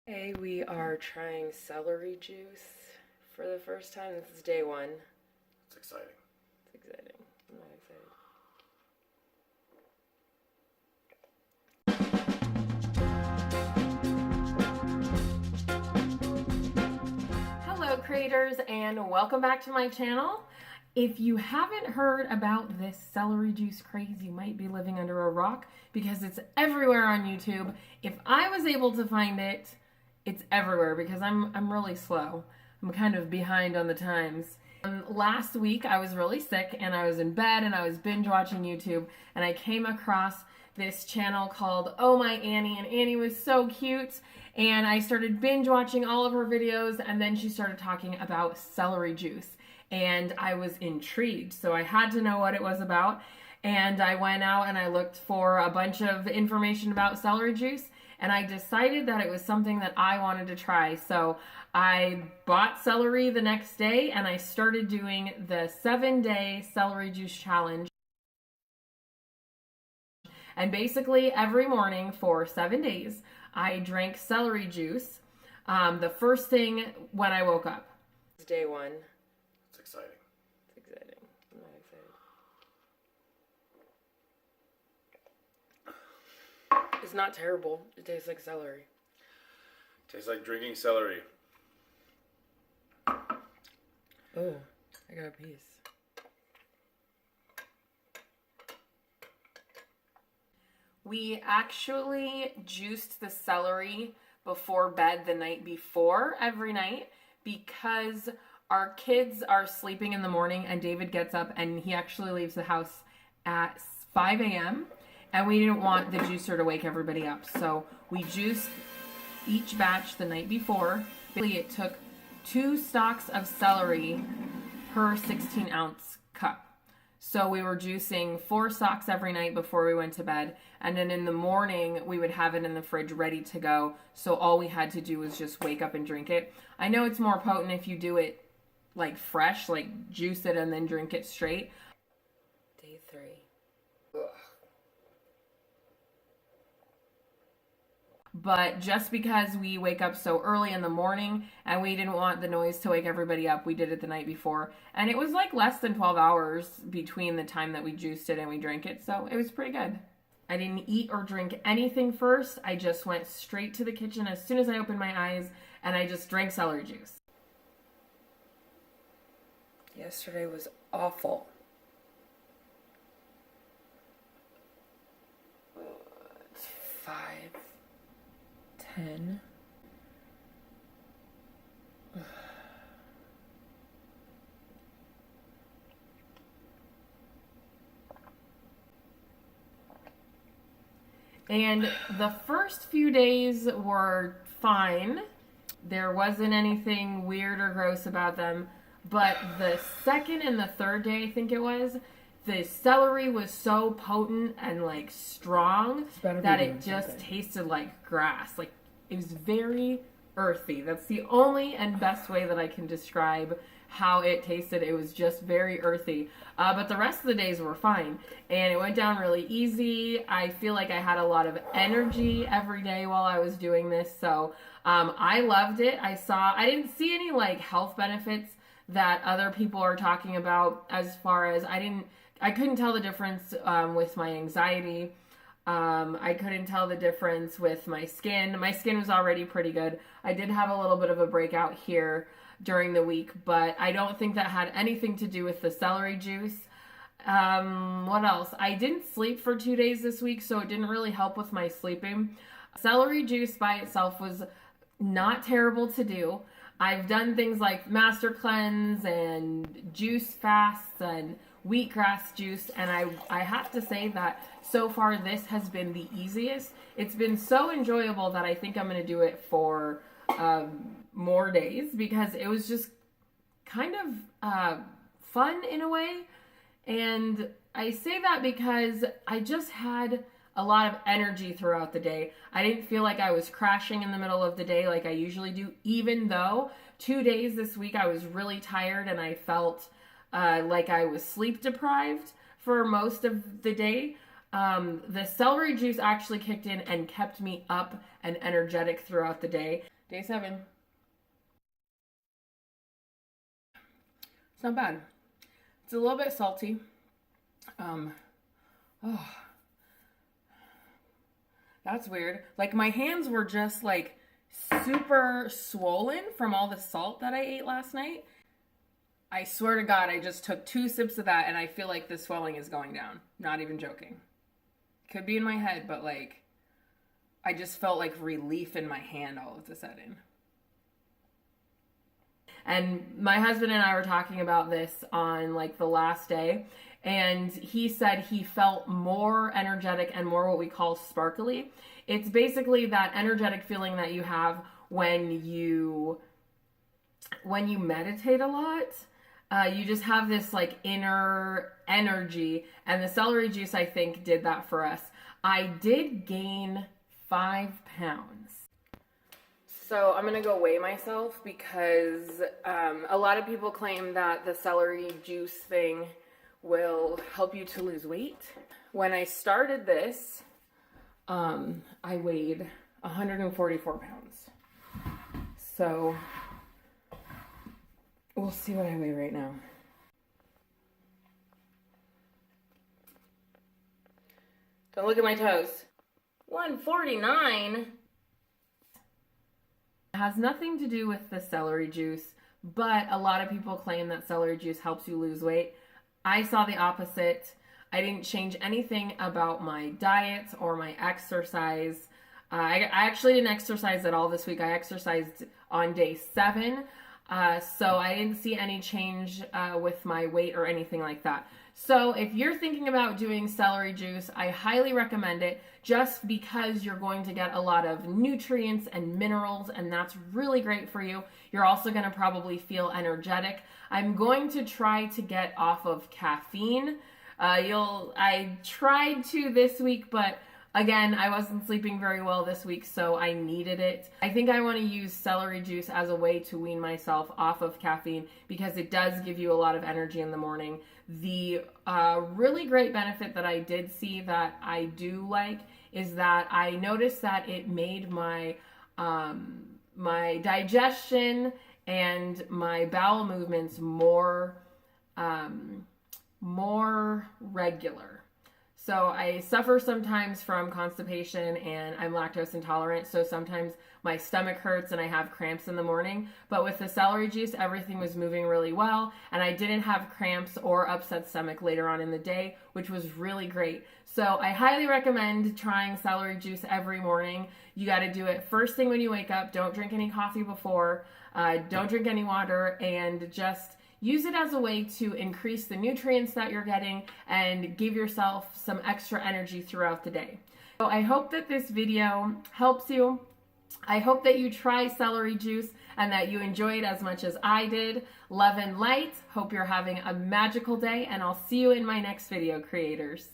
Hey, we are trying celery juice for the first time. This is day one. It's exciting. It's exciting. I'm not excited. Hello creators and welcome back to my channel. If you haven't heard about this celery juice craze, you might be living under a rock because it's everywhere on YouTube. If I was able to find it, it's everywhere because I'm really slow. I'm kind of behind on the times. Last week I was really sick and I was in bed and I was binge watching YouTube and I came across this channel called Oh My Annie, and Annie was so cute and I started binge watching all of her videos, and then she started talking about celery juice and I was intrigued, so I had to know what it was about, and I went out and I looked for a bunch of information about celery juice, and I decided that it was something that I wanted to try. So I bought celery the next day and I started doing the 7-day celery juice challenge. And basically every morning for 7 days, I drank celery juice the first thing when I woke up. It's day one. It's exciting. It's exciting. I'm not excited. It's not terrible. It tastes like celery. Tastes like drinking celery. Oh, I got a piece. We actually juiced the celery before bed the night before every night because our kids are sleeping in the morning and David gets up and he actually leaves the house at 5 a.m. and we didn't want the juicer to wake everybody up. So we juiced each batch the night before. Basically, it took 2 stalks of celery per 16-ounce cup. So we were juicing 4 stalks every night before we went to bed. And then in the morning, we would have it in the fridge ready to go. So all we had to do was just wake up and drink it. I know it's more potent if you do it like fresh, like juice it and then drink it straight. Day 3. Ugh. But just because we wake up so early in the morning and we didn't want the noise to wake everybody up, we did it the night before. And it was like less than 12 hours between the time that we juiced it and we drank it. So it was pretty good. I didn't eat or drink anything first. I just went straight to the kitchen as soon as I opened my eyes and I just drank celery juice. Yesterday was awful. It's 5:10. And the first few days were fine. There wasn't anything weird or gross about them. But the second and the third day, I think it was, the celery was so potent and like strong that it just tasted like grass. Like it was very earthy. That's the only and best way that I can describe how it tasted. It was just very earthy. But the rest of the days were fine. And it went down really easy. I feel like I had a lot of energy every day while I was doing this. So I loved it. I didn't see any like health benefits that other people are talking about, as far as I couldn't tell the difference with my anxiety. I couldn't tell the difference with my skin. My skin was already pretty good. I did have a little bit of a breakout here during the week, but I don't think that had anything to do with the celery juice. What else? I didn't sleep for 2 days this week, so it didn't really help with my sleeping. Celery juice by itself was not terrible to do. I've done things like master cleanse and juice fasts and wheatgrass juice, and I have to say that so far this has been the easiest. It's been so enjoyable that I think I'm going to do it for more days because it was just kind of fun in a way. And I say that because I just had a lot of energy throughout the day. I didn't feel like I was crashing in the middle of the day like I usually do, even though 2 days this week I was really tired and I felt like I was sleep deprived for most of the day. The celery juice actually kicked in and kept me up and energetic throughout the day. Day 7. It's not bad. It's a little bit salty. Oh, that's weird. Like, my hands were just like super swollen from all the salt that I ate last night. I swear to God, I just took 2 sips of that and I feel like the swelling is going down. Not even joking. Could be in my head, but like, I just felt like relief in my hand all of a sudden. And my husband and I were talking about this on like the last day, and he said he felt more energetic and more what we call sparkly. It's basically that energetic feeling that you have when you meditate a lot. You just have this like inner energy, and the celery juice, I think, did that for us. I did gain 5 pounds. So I'm gonna go weigh myself because a lot of people claim that the celery juice thing will help you to lose weight. When I started this, I weighed 144 pounds. So we'll see what I weigh right now. Don't look at my toes. 149. It has nothing to do with the celery juice, but a lot of people claim that celery juice helps you lose weight. I saw the opposite. I didn't change anything about my diet or my exercise. I actually didn't exercise at all this week. I exercised on day 7. So I didn't see any change with my weight or anything like that. So if you're thinking about doing celery juice, I highly recommend it just because you're going to get a lot of nutrients and minerals, and that's really great for you. You're also going to probably feel energetic. I'm going to try to get off of caffeine. I tried to this week, but again, I wasn't sleeping very well this week, so I needed it. I think I want to use celery juice as a way to wean myself off of caffeine because it does give you a lot of energy in the morning. The really great benefit that I did see that I do like is that I noticed that it made my my digestion and my bowel movements more regular. So I suffer sometimes from constipation and I'm lactose intolerant. So sometimes my stomach hurts and I have cramps in the morning. But with the celery juice, everything was moving really well. And I didn't have cramps or upset stomach later on in the day, which was really great. So I highly recommend trying celery juice every morning. You got to do it first thing when you wake up. Don't drink any coffee before. Don't drink any water, and just use it as a way to increase the nutrients that you're getting and give yourself some extra energy throughout the day. So I hope that this video helps you. I hope that you try celery juice and that you enjoy it as much as I did. Love and light. Hope you're having a magical day, and I'll see you in my next video, creators.